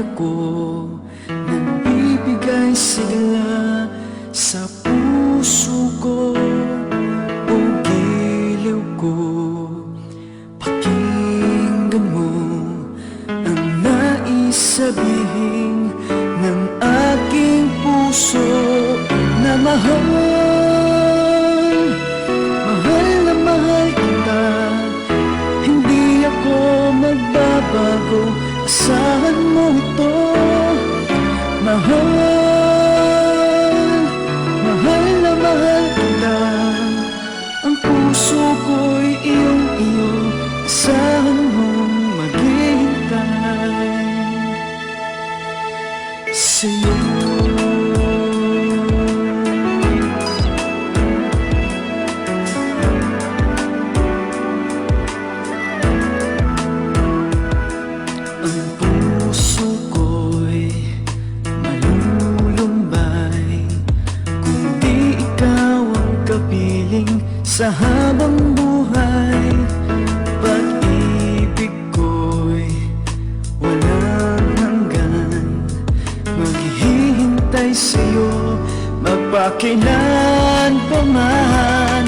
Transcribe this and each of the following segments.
ako nagbibigay sigla sa puso ko o giliw ko. Pakinggan mo ang nais sabihin ng aking puso na mahal. Mahal na mahal kita, hindi ako magbabago, asahan mo ito. Mahal, mahal na mahal kita, ang puso ko'y iyong-iyo, asahan mong maghihintay sa'yo. Sa habang buhay, pag-ibig ko'y walang hanggan. Maghihintay sa'yo, magpakailan pa man.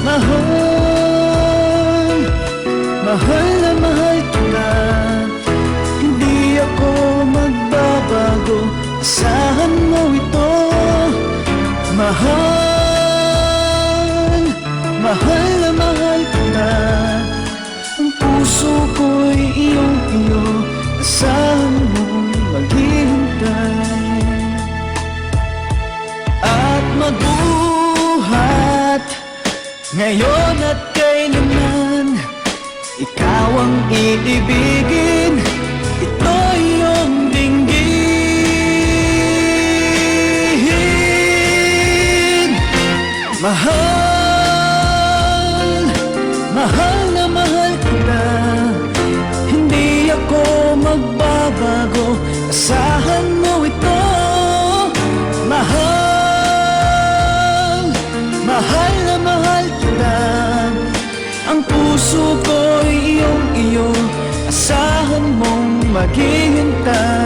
Mahal, mahal na mahal kita, hindi ako magbabago, asahan mo ito. Mahal, mahal na mahal kita, ang puso ko'y iyong-iyo, asahan mong maghihintay. At mabuhat ngayon at kailanman, ikaw ang iibigin, ito iyong dinggin. Mahal, mahal na mahal kita, hindi ako magbabago, asahan mo ito. Mahal, mahal na mahal kita, ang puso ko'y iyong-iyo, asahan mong maghihintay.